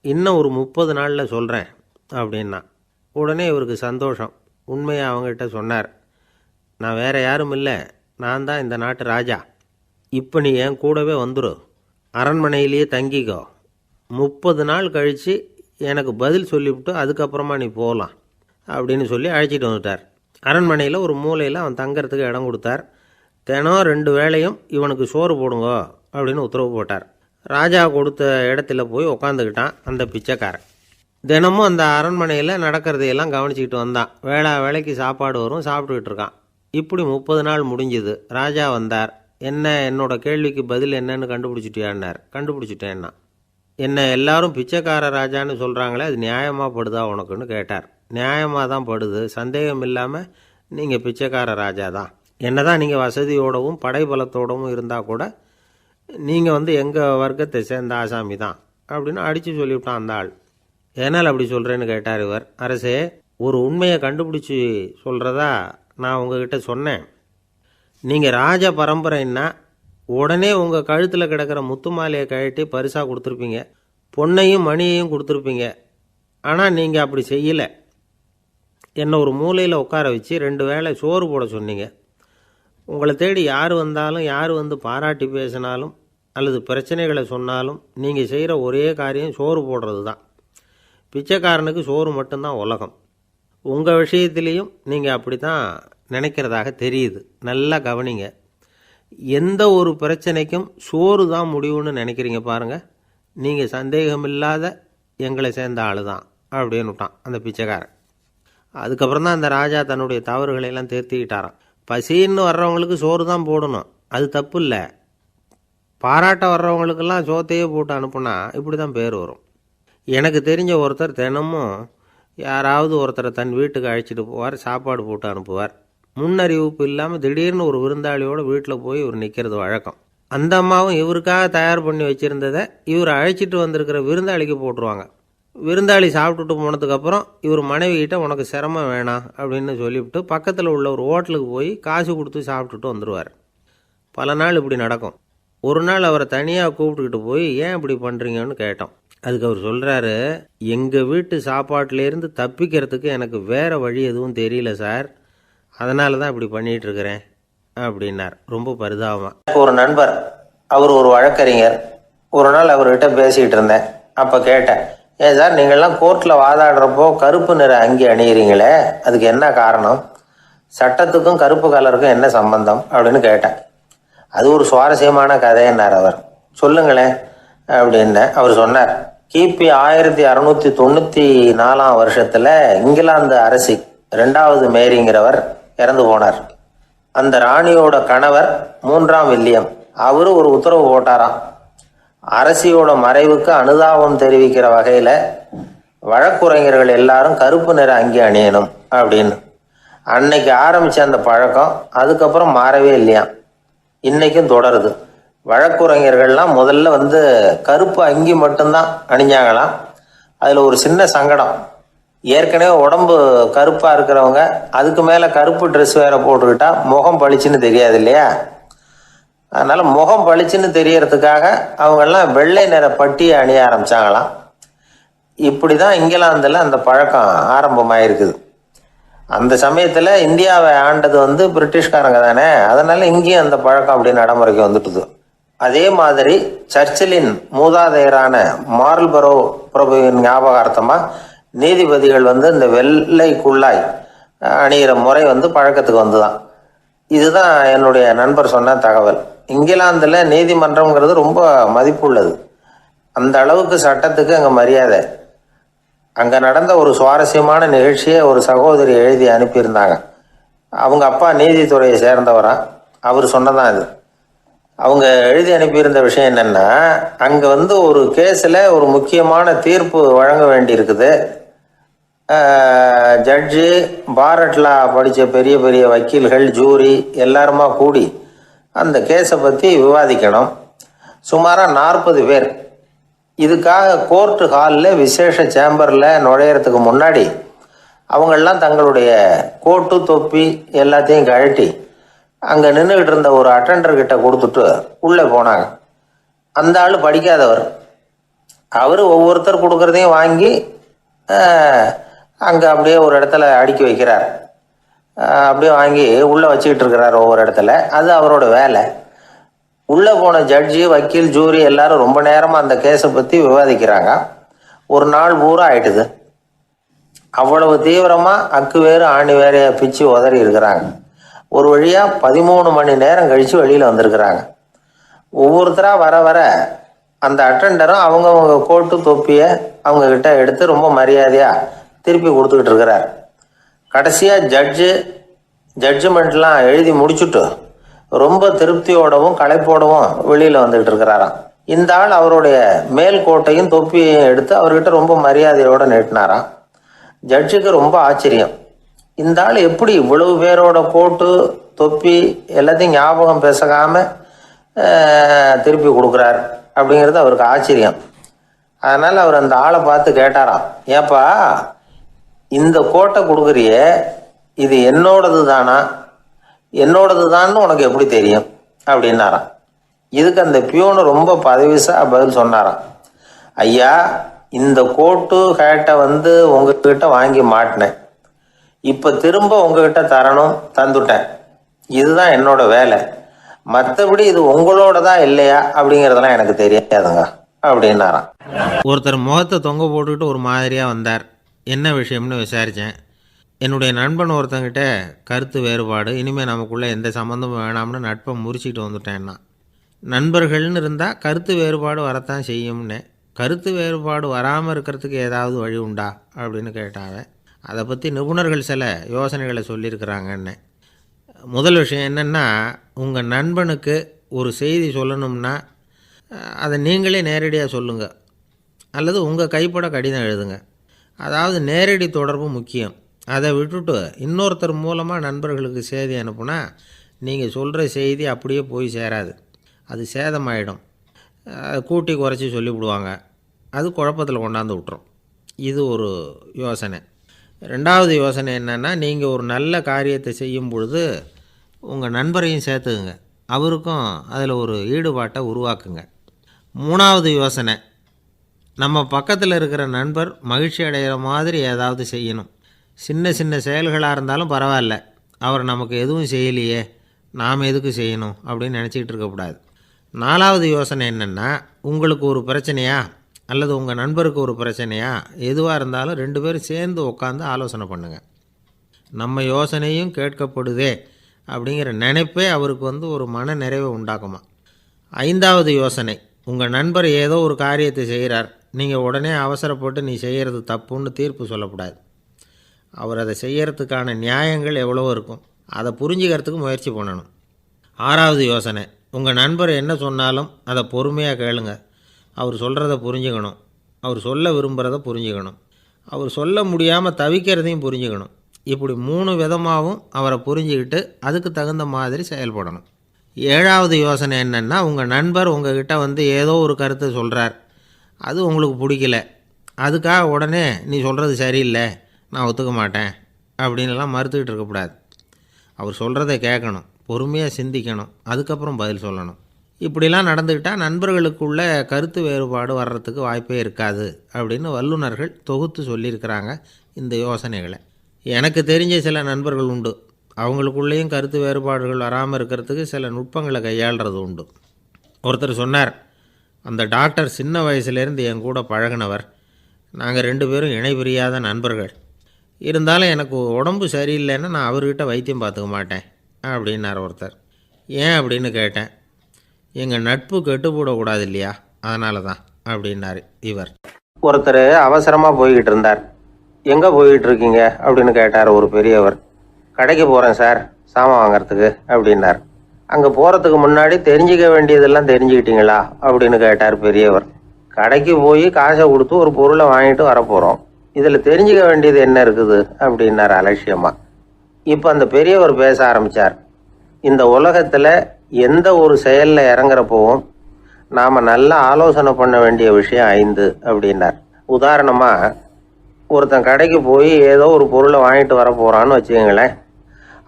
[SPEAKER 3] இன்னும் ஒரு 30 நாளில் சொல்கிறேன் அப்படின்னா. உடனே இவருக்கு சந்தோஷம். உண்மையை அவங்ககிட்ட சொன்னார். நான் வேறு யாரும் இல்லை, நான் தான் இந்த நாட்டு ராஜா. இப்போ நீ என் கூடவே வந்துடு, அரண்மனையிலேயே தங்கிக்கோ. 30 நாள் கழித்து எனக்கு பதில் சொல்லிவிட்டு அதுக்கப்புறமா நீ போகலாம் அப்படின்னு சொல்லி அழைச்சிட்டு வந்துட்டார். அரண்மனையில் ஒரு மூலையில் அவன் தங்கறதுக்கு இடம் கொடுத்தார். தினம் 2 வேளையும் இவனுக்கு சோறு போடுங்க அப்படின்னு உத்தரவு போட்டார். ராஜா கொடுத்த இடத்துல போய் உக்காந்துக்கிட்டான் அந்த பிச்சைக்காரன். தினமும் அந்த அரண்மனையில் நடக்கிறதையெல்லாம் கவனிச்சிக்கிட்டு வந்தான். வேளைக்கு சாப்பாடு வரும், சாப்பிட்டுக்கிட்டு இருக்கான். இப்படி 30 நாள் முடிஞ்சுது. ராஜா வந்தார். என்ன, என்னோட கேள்விக்கு பதில் என்னன்னு கண்டுபிடிச்சிட்டியான்னார். கண்டுபிடிச்சிட்டேன்னா. என்ன எல்லாரும் பிச்சைக்கார ராஜான்னு சொல்கிறாங்களே, அது நியாயமாக படுதா உனக்குன்னு கேட்டார். நியாயமாக தான் படுது, சந்தேகம் இல்லாமல் நீங்கள் பிச்சைக்கார ராஜா தான். என்ன தான் நீங்கள் வசதியோடவும் படைபலத்தோடவும் இருந்தால் கூட நீங்கள் எங்கள் வர்க்கத்தை சேர்ந்த ஆசாமி தான் அப்படின்னு அடித்து சொல்லிவிட்டான் அந்த ஆள். ஏனால் அப்படி சொல்கிறேன்னு கேட்டார் இவர். அரசே, ஒரு உண்மையை கண்டுபிடிச்சி சொல்கிறதா நான் உங்ககிட்ட சொன்னேன். நீங்கள் ராஜ பரம்பரைன்னா உடனே உங்கள் கழுத்தில் கிடக்கிற முத்து மாலையை கழட்டி பரிசாக கொடுத்துருப்பீங்க, பொன்னையும் மணியையும் கொடுத்துருப்பீங்க. ஆனால் நீங்கள் அப்படி செய்யலை. என்னை ஒரு மூலையில் உட்கார வச்சு 2 வேளை சோறு போட சொன்னீங்க. உங்களை தேடி யார் வந்தாலும், யார் பாராட்டி பேசினாலும் அல்லது பிரச்சனைகளை சொன்னாலும் நீங்கள் செய்கிற ஒரே காரியம் சோறு போடுறது தான். பிச்சைக்காரனுக்கு சோறு மட்டும்தான் உலகம். உங்கள் விஷயத்துலேயும் நீங்கள் அப்படி தான் நினைக்கிறதாக தெரியுது. நல்லா கவனிங்க. எந்த ஒரு பிரச்சனைக்கும் சோறு தான் முடிவுன்னு நினைக்கிறீங்க பாருங்கள். நீங்கள் சந்தேகமில்லாத எங்களை சேர்ந்த ஆள் தான் அப்படின்னு விட்டான் அந்த பிச்சைக்காரன். அதுக்கப்புறம் தான் அந்த ராஜா தன்னுடைய தவறுகளையெல்லாம் திருத்திக்கிட்டாராம். பசின்னு வர்றவங்களுக்கு சோறு தான் போடணும், அது தப்பு இல்லை. பாராட்ட வர்றவங்களுக்கெல்லாம் சோத்தையே போட்டு அனுப்புனா இப்படி தான் பேர் வரும். எனக்கு தெரிஞ்ச ஒருத்தர் தினமும் யாராவது ஒருத்தரை தன் வீட்டுக்கு அழைச்சிட்டு போவார், சாப்பாடு போட்டு அனுப்புவார். முன்னறிவிப்பு இல்லாமல் திடீர்னு ஒரு விருந்தாளியோட வீட்டில் போய் இவர் நிற்கிறது வழக்கம். அந்த அம்மாவும் இவருக்காக தயார் பண்ணி வச்சுருந்ததை இவர் அழைச்சிட்டு வந்திருக்கிற விருந்தாளிக்கு போட்டுருவாங்க. விருந்தாளி சாப்பிட்டுட்டு போனதுக்கப்புறம் இவர் மனைவிகிட்ட உனக்கு சிரமம் வேணாம் அப்படின்னு சொல்லிவிட்டு பக்கத்தில் உள்ள ஒரு ஹோட்டலுக்கு போய் காசு கொடுத்து சாப்பிட்டுட்டு வந்துடுவார். பல நாள் இப்படி நடக்கும். ஒரு நாள் அவரை தனியாக கூப்பிட்டுக்கிட்டு போய் ஏன் இப்படி பண்ணுறீங்கன்னு கேட்டோம். அதுக்கு அவர் சொல்கிறாரு, எங்கள் வீட்டு சாப்பாட்டிலேருந்து தப்பிக்கிறதுக்கு எனக்கு வேறு வழி எதுவும் தெரியல சார், அதனால தான் இப்படி பண்ணிகிட்ருக்கிறேன் அப்படின்னார் ரொம்ப பரிதாபமாக.
[SPEAKER 2] ஒரு நண்பர், அவர் ஒரு வழக்கறிஞர். ஒரு நாள் அவர்கிட்ட பேசிக்கிட்டு இருந்தேன். அப்போ கேட்டேன், ஏன் சார் நீங்கள்லாம் கோர்ட்டில் வாதாடுறப்போ கருப்பு நிற அங்கி அணியிறீங்களே, அதுக்கு என்ன காரணம்? சட்டத்துக்கும் கருப்பு கலருக்கும் என்ன சம்பந்தம் அப்படின்னு கேட்டேன். அது ஒரு சுவாரஸ்யமான கதைன்னார் அவர். சொல்லுங்களேன் அப்படின்னு அவர் சொன்னார். கிபி 1694 வருஷத்தில் இங்கிலாந்து அரசி 2வது மேரிங்கிறவர் இறந்து போனார். அந்த ராணியோட கணவர் 3ஆம் வில்லியம் அவரு ஒரு உத்தரவு போட்டாராம். அரசியோட மறைவுக்கு அனுதாபம் தெரிவிக்கிற வகையில் வழக்குரைஞர்கள் எல்லாரும் கருப்பு நிற அங்கி அணியணும் அப்படின்னு. அன்னைக்கு ஆரம்பித்த அந்த பழக்கம் அதுக்கப்புறம் மாறவே இல்லையாம், இன்னைக்கும் தொடருது. வழக்குரைஞர்கள்லாம் முதல்ல கருப்பு அங்கி மட்டும்தான் அணிஞ்சாங்களாம். அதில் ஒரு சின்ன சங்கடம், ஏற்கனவே உடம்பு கருப்பாக இருக்கிறவங்க அதுக்கு மேலே கருப்பு ட்ரெஸ் வேற போட்டுக்கிட்டா முகம் பளிச்சுன்னு தெரியாது இல்லையா? அதனால் முகம் பளிச்சுன்னு தெரியறதுக்காக அவங்கெல்லாம் வெள்ளை நிற பட்டியை அணிய ஆரம்பித்தாங்களாம். இப்படி தான் இங்கிலாந்தில் அந்த பழக்கம் ஆரம்பமாயிருக்குது. அந்த சமயத்தில் இந்தியாவை ஆண்டது பிரிட்டிஷ்காரங்க தானே, அதனால இங்கேயும் அந்த பழக்கம் அப்படி நடைமுறைக்கு வந்துட்டுது. அதே மாதிரி சர்ச்சிலின் மூதாதையரான மார்ல்பரோ பிரபுவின் ஞாபகார்த்தமாக நீதிபதிகள் இந்த வெள்ளை குள்ளாய் அணிகிற முறை பழக்கத்துக்கு வந்துதான். இதுதான் என்னுடைய நண்பர் சொன்ன தகவல். இங்கிலாந்தில் நீதிமன்றம்ங்கிறது ரொம்ப மதிப்புள்ளது. அந்த அளவுக்கு சட்டத்துக்கு அங்கே மரியாதை. அங்கே நடந்த ஒரு சுவாரஸ்யமான நிகழ்ச்சியை ஒரு சகோதரி எழுதி அனுப்பியிருந்தாங்க. அவங்க அப்பா நீதித்துறையை சேர்ந்தவரா, அவர் சொன்னதான் இது. அவங்க எழுதி அனுப்பியிருந்த விஷயம் என்னென்னா, அங்கே ஒரு கேஸில் ஒரு முக்கியமான தீர்ப்பு வழங்க வேண்டி இருக்குது. ஜட்ஜு, பாரட்லா படித்த பெரிய பெரிய வக்கீல்கள், ஜூரி எல்லாருமா கூடி அந்த கேஸை பற்றி விவாதிக்கணும். சுமாராக 40 பேர். இதுக்காக கோர்ட்டு ஹாலில் விசேஷ சேம்பரில் நுழையிறதுக்கு முன்னாடி அவங்களெலாம் தங்களுடைய கோட்டு தொப்பி எல்லாத்தையும் கழட்டி அங்கே நின்றுக்கிட்டு இருந்த ஒரு அட்டண்டர்கிட்ட கொடுத்துட்டு உள்ளே போனாங்க. அந்த ஆள் படிக்காதவர். அவர் ஒவ்வொருத்தர் கொடுக்குறதையும் வாங்கி அங்கே அப்படியே ஒரு இடத்துல அடுக்கி வைக்கிறார். அப்படியே வாங்கி உள்ளே வச்சுக்கிட்டு இருக்கிறார் ஒவ்வொரு இடத்துல. அது அவரோட வேலை. உள்ளே போன ஜட்ஜி, வக்கீல், ஜூரி எல்லாரும் ரொம்ப நேரமாக அந்த கேஸை பற்றி விவாதிக்கிறாங்க. ஒரு நாள் பூரா ஆயிட்டுது. அவ்வளவு தீவிரமாக அக்கு வேறு ஆணி வேறையை பிச்சு உதறி இருக்கிறாங்க. ஒரு வழியாக 13 மணி நேரம் கழித்து வெளியில் வந்திருக்கிறாங்க. ஒவ்வொருத்தராக வர வர அந்த அட்டண்டரும் அவங்கவுங்க கோட்டு தொப்பியை அவங்கக்கிட்ட எடுத்து ரொம்ப மரியாதையாக திருப்பி கொடுத்துக்கிட்டு இருக்கிறார். கடைசியாக ஜட்ஜ்மெண்ட்லாம் எழுதி முடிச்சுட்டு ரொம்ப திருப்தியோடவும் களைப்போடவும் வெளியில் வந்துகிட்டு இருக்கிறாராம். இந்த ஆள் அவருடைய மேல் கோட்டையும் தொப்பியையும் எடுத்து அவர்கிட்ட ரொம்ப மரியாதையோடு நீட்டினாராம். ஜட்ஜுக்கு ரொம்ப ஆச்சரியம். இந்த ஆள் எப்படி இவ்வளவு பேரோட கோட்டு தொப்பி எல்லாத்தையும் ஞாபகம் பேசாமல் திருப்பி கொடுக்குறார் அப்படிங்கிறது அவருக்கு ஆச்சரியம். அதனால் அவர் அந்த ஆளை பார்த்து கேட்டாராம், ஏப்பா இந்த கோட்டை கொடுக்குறியே, இது என்னோடது தானா, என்னோடது தான்னு உனக்கு எப்படி தெரியும் அப்படின்னாராம். இதுக்கு அந்த பியூனு ரொம்ப பதவிசா பதில் சொன்னாராம், ஐயா இந்த கோட்டு ஹேட்டை உங்ககிட்ட வாங்கி மாட்டினேன், இப்போ திரும்ப உங்ககிட்ட தரணும், தந்துட்டேன், இதுதான் என்னோட வேலை, மற்றபடி இது உங்களோடதா இல்லையா அப்படிங்கிறதெல்லாம் எனக்கு தெரியாதுங்க அப்படின்னாராம்.
[SPEAKER 3] ஒருத்தர் முகத்தை தொங்க போட்டுக்கிட்டு ஒரு மாதிரியாக வந்தார். என்ன விஷயம்னு விசாரித்தேன். என்னுடைய நண்பன் ஒருத்தங்கிட்ட கருத்து வேறுபாடு, இனிமேல் நமக்குள்ளே எந்த சம்மந்தமும் வேணாம்னு நட்பை முறிச்சிட்டு வந்துட்டேன்னா. நண்பர்கள்னு இருந்தால் கருத்து வேறுபாடு வரத்தான் செய்யும்னே. கருத்து வேறுபாடு வராமல் இருக்கிறதுக்கு ஏதாவது வழி உண்டா அப்படின்னு கேட்டாங்க. அதை பற்றி நிபுணர்கள் சில யோசனைகளை சொல்லியிருக்கிறாங்கன்னு. முதல் விஷயம் என்னென்னா, உங்கள் நண்பனுக்கு ஒரு செய்தி சொல்லணும்னா அதை நீங்களே நேரடியாக சொல்லுங்கள், அல்லது உங்கள் கைப்பட கடிதம் எழுதுங்க. அதாவது நேரடி தொடர்பு முக்கியம். அதை விட்டுட்டு இன்னொருத்தர் மூலமாக நண்பர்களுக்கு செய்தி அனுப்புனா நீங்கள் சொல்கிற செய்தி அப்படியே போய் சேராது, அது சேதமாயிடும். கூட்டி குறைச்சி சொல்லிவிடுவாங்க, அது குழப்பத்தில் கொண்டாந்து விட்டுரும். இது ஒரு யோசனை. ரெண்டாவது யோசனை என்னென்னா, நீங்கள் ஒரு நல்ல காரியத்தை செய்யும் பொழுது உங்கள் நண்பரையும் சேர்த்துக்குங்க, அவருக்கும் அதில் ஒரு ஈடுபாட்டை உருவாக்குங்க. மூணாவது யோசனை, நம்ம பக்கத்தில் இருக்கிற நண்பர் மகிழ்ச்சி அடைகிற மாதிரி ஏதாவது செய்யணும். சின்ன சின்ன செயல்களாக இருந்தாலும் பரவாயில்ல, அவர் நமக்கு எதுவும் செய்யலையே, நாம் எதுக்கு செய்யணும் அப்படின்னு நினச்சிக்கிட்டு இருக்கக்கூடாது. நாலாவது யோசனை என்னென்னா, உங்களுக்கு ஒரு பிரச்சனையா அல்லது உங்கள் நண்பருக்கு ஒரு பிரச்சனையா, எதுவாக இருந்தாலும் 2 பேரும் சேர்ந்து உட்காந்து ஆலோசனை பண்ணுங்கள். நம்ம யோசனையும் கேட்கப்படுதே அப்படிங்கிற நினைப்பே அவருக்கு ஒரு மன நிறைவை உண்டாக்குமா. 5வது யோசனை, உங்கள் நண்பர் ஏதோ ஒரு காரியத்தை செய்கிறார், நீங்கள் உடனே அவசரப்பட்டு நீ செய்கிறது தப்புன்னு தீர்ப்பு சொல்லக்கூடாது. அவர் அதை செய்கிறதுக்கான நியாயங்கள் எவ்வளோ இருக்கும், அதை புரிஞ்சுக்கிறதுக்கு முயற்சி பண்ணணும். 6வது யோசனை, உங்கள் நண்பர் என்ன சொன்னாலும் அதை பொறுமையாக கேளுங்க. அவர் சொல்கிறத புரிஞ்சுக்கணும், அவர் சொல்ல விரும்புகிறத புரிஞ்சுக்கணும், அவர் சொல்ல முடியாமல் தவிக்கிறதையும் புரிஞ்சுக்கணும். இப்படி 3 விதமாகவும் அவரை புரிஞ்சுக்கிட்டு அதுக்கு தகுந்த மாதிரி செயல்படணும். 7வது யோசனை என்னென்னா, உங்கள் நண்பர் உங்ககிட்ட ஏதோ ஒரு கருத்தை சொல்கிறார், அது உங்களுக்கு பிடிக்கல, அதுக்காக உடனே நீ சொல்கிறது சரியில்லை, நான் ஒத்துக்க மாட்டேன் அப்படின்லாம் மறுத்துக்கிட்டு இருக்கக்கூடாது. அவர் சொல்கிறத கேட்கணும், பொறுமையாக சிந்திக்கணும், அதுக்கப்புறம் பதில் சொல்லணும். இப்படிலாம் நடந்துக்கிட்டால் நண்பர்களுக்குள்ள கருத்து வேறுபாடு வர்றதுக்கு வாய்ப்பே இருக்காது அப்படின்னு வல்லுநர்கள் தொகுத்து சொல்லியிருக்கிறாங்க இந்த யோசனைகளை. எனக்கு தெரிஞ்ச சில நண்பர்கள் உண்டு, அவங்களுக்குள்ளேயும் கருத்து வேறுபாடுகள் வராமல் இருக்கிறதுக்கு சில நுட்பங்களை கையாளுறது உண்டு. ஒருத்தர் சொன்னார், அந்த டாக்டர் சின்ன வயசுலேருந்து என் கூட பழகினவர், நாங்கள் 2 பேரும் இணை பிரியாத நண்பர்கள், இருந்தாலும் எனக்கு உடம்பு சரியில்லைன்னா நான் அவர்கிட்ட வைத்தியம் பார்த்துக்க மாட்டேன் அப்படின்னார் ஒருத்தர். ஏன் அப்படின்னு கேட்டேன். எங்கள் நட்பு கெட்டு போடக்கூடாது இல்லையா, அதனால தான் அப்படின்னாரு இவர்.
[SPEAKER 2] ஒருத்தர் அவசரமாக போய்கிட்டு இருந்தார். எங்கே போய்கிட்டு இருக்கீங்க அப்படின்னு கேட்டார் ஒரு பெரியவர். கடைக்கு போகிறேன் சார், சாமான் வாங்கிறதுக்கு அப்படின்னார். அங்கே போகிறதுக்கு முன்னாடி தெரிஞ்சிக்க வேண்டியதெல்லாம் தெரிஞ்சுக்கிட்டீங்களா அப்படின்னு கேட்டார் பெரியவர். கடைக்கு போய் காசை கொடுத்து ஒரு பொருளை வாங்கிட்டு வரப்போகிறோம், இதில் தெரிஞ்சிக்க வேண்டியது என்ன இருக்குது அப்படின்னார் அலட்சியமாக. இப்போ அந்த பெரியவர் பேச ஆரம்பித்தார். இந்த உலகத்தில் எந்த ஒரு செயலில் இறங்குறப்போவும் நாம் நல்லா ஆலோசனை பண்ண வேண்டிய விஷயம் 5 அப்படின்னார். உதாரணமாக, ஒருத்தன் கடைக்கு போய் ஏதோ ஒரு பொருளை வாங்கிட்டு வர போகிறான்னு வச்சுக்கோங்களேன்.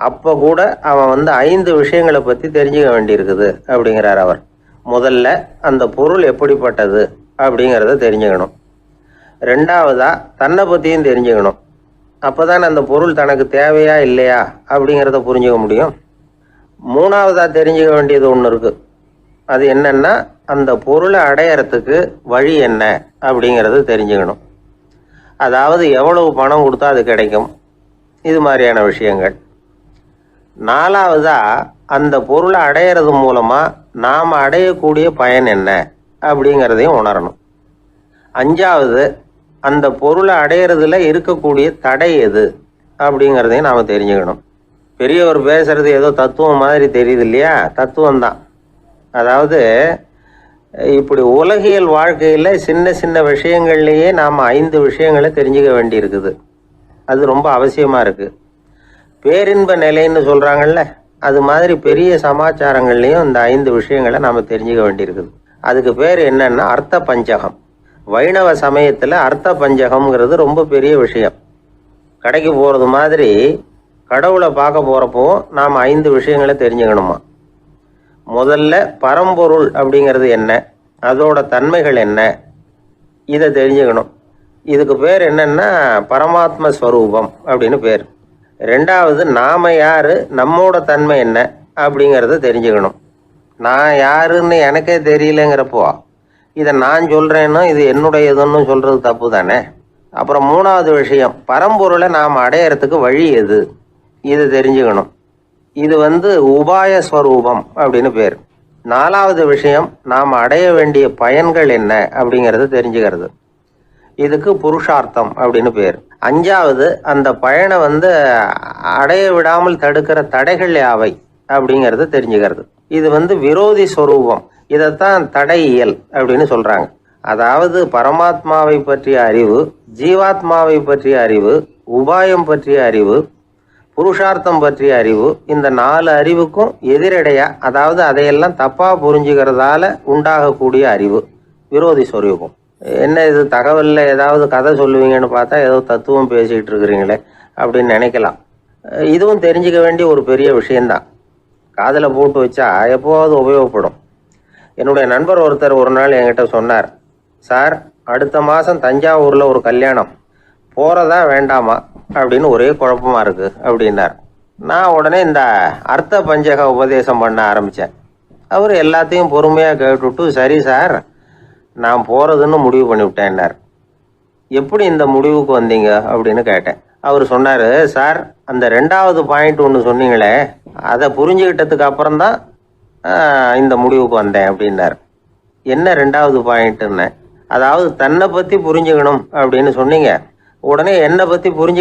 [SPEAKER 2] அப்போ கூட அவன் 5 விஷயங்களை பற்றி தெரிஞ்சுக்க வேண்டியிருக்குது அப்படிங்கிறார் அவர். முதல்ல அந்த பொருள் எப்படிப்பட்டது அப்படிங்கிறத தெரிஞ்சுக்கணும். 2வதாக தன்னை பற்றியும் தெரிஞ்சுக்கணும். அப்போ தான் அந்த பொருள் தனக்கு தேவையா இல்லையா அப்படிங்கிறத புரிஞ்சுக்க முடியும். 3வதாக தெரிஞ்சுக்க வேண்டியது ஒன்று இருக்குது. அது என்னன்னா, அந்த பொருளை அடையறதுக்கு வழி என்ன அப்படிங்கிறது தெரிஞ்சுக்கணும். அதாவது எவ்வளவு பணம் கொடுத்தா அது கிடைக்கும், இது மாதிரியான விஷயங்கள். 4வதாக அந்த பொருளை அடையிறது மூலமாக நாம் அடையக்கூடிய பயன் என்ன அப்படிங்கிறதையும் உணரணும். 5வது, அந்த பொருளை அடையிறதுல இருக்கக்கூடிய தடை எது அப்படிங்கிறதையும் நாம் தெரிஞ்சுக்கணும். பெரியவர் பேசுறது ஏதோ தத்துவம் மாதிரி தெரியுது இல்லையா, தத்துவம்தான். அதாவது இப்படி உலகியல் வாழ்க்கையில் சின்ன சின்ன விஷயங்கள்லேயே நாம் 5 விஷயங்களை தெரிஞ்சுக்க வேண்டி இருக்குது. அது ரொம்ப அவசியமாக இருக்குது. பேரின்ப நிலைன்னு சொல்கிறாங்கல்ல, அது மாதிரி பெரிய சமாச்சாரங்கள்லேயும் இந்த 5 விஷயங்களை நாம் தெரிஞ்சுக்க வேண்டியிருக்குது. அதுக்கு பேர் என்னன்னா அர்த்த பஞ்சகம். வைணவ சமயத்தில் அர்த்த பஞ்சகம்ங்கிறது ரொம்ப பெரிய விஷயம். கடைக்கு போகிறது மாதிரி கடவுளை பார்க்க போகிறப்போ நாம் 5 விஷயங்களை தெரிஞ்சுக்கணுமா. முதல்ல பரம்பொருள் அப்படிங்கிறது என்ன, அதோட தன்மைகள் என்ன, இதை தெரிஞ்சுக்கணும். இதுக்கு பேர் என்னன்னா பரமாத்ம ஸ்வரூபம் அப்படின்னு பேர். 2வது, நாம யாரு, நம்மோட தன்மை என்ன அப்படிங்கிறத தெரிஞ்சுக்கணும். நான் யாருன்னு எனக்கே தெரியலங்கிறப்போ இதை நான் சொல்கிறேன்னு இது என்னுடையதுன்னு சொல்கிறது தப்பு தானே. அப்புறம் 3வது விஷயம், பரம்பொருளை நாம் அடையறதுக்கு வழி எது, இது தெரிஞ்சுக்கணும். இது உபாய ஸ்வரூபம் அப்படின்னு பேர். 4வது விஷயம், நாம் அடைய வேண்டிய பயன்கள் என்ன அப்படிங்கிறது தெரிஞ்சுக்கிறது. இதுக்கு புருஷார்த்தம் அப்படின்னு பேர். 5வது, அந்த பயனை அடைய விடாமல் தடுக்கிற தடைகள் யாவை அப்படிங்கிறது தெரிஞ்சுக்கிறது. இது விரோதி ஸ்வரூபம். இதைத்தான் தடையியல் அப்படின்னு சொல்றாங்க. அதாவது பரமாத்மாவை பற்றிய அறிவு, ஜீவாத்மாவை பற்றிய அறிவு, உபாயம் பற்றிய அறிவு, புருஷார்த்தம் பற்றிய அறிவு, இந்த 4 அறிவுக்கும் எதிரடையா, அதாவது அதையெல்லாம் தப்பா புரிஞ்சுக்கிறதால உண்டாகக்கூடிய அறிவு விரோதி ஸ்வரூபம்.
[SPEAKER 3] என்ன இது தகவலில் ஏதாவது கதை சொல்லுவீங்கன்னு பார்த்தா ஏதோ தத்துவம் பேசிகிட்டு இருக்கிறீங்களே அப்படின்னு நினைக்கலாம். இதுவும் தெரிஞ்சுக்க வேண்டிய ஒரு பெரிய விஷயந்தான். காதில் போட்டு வச்சா எப்போவாவது உபயோகப்படும். என்னுடைய நண்பர் ஒருத்தர் ஒரு நாள் என்கிட்ட சொன்னார், சார் அடுத்த மாதம் தஞ்சாவூரில் ஒரு கல்யாணம், போகிறதா வேண்டாமா அப்படின்னு ஒரே குழப்பமாக இருக்குது அப்படின்னார். நான் உடனே இந்த அர்த்த பஞ்சக உபதேசம் பண்ண ஆரம்பித்தேன். அவர் எல்லாத்தையும் பொறுமையாக கேட்டுவிட்டு, சரி சார் நான் போகிறதுன்னு முடிவு பண்ணிவிட்டேன்னார். எப்படி இந்த முடிவுக்கு வந்தீங்க அப்படின்னு கேட்டேன். அவர் சொன்னார், சார் அந்த 2வது பாயிண்ட் ஒன்று சொன்னீங்களே அதை புரிஞ்சுக்கிட்டதுக்கு அப்புறம்தான் இந்த முடிவுக்கு வந்தேன் அப்படின்னார். என்ன 2வது பாயிண்ட்டுன்னு? அதாவது தன்னை பற்றி புரிஞ்சுக்கணும் அப்படின்னு சொன்னீங்க, உடனே என்னை பற்றி புரிஞ்சு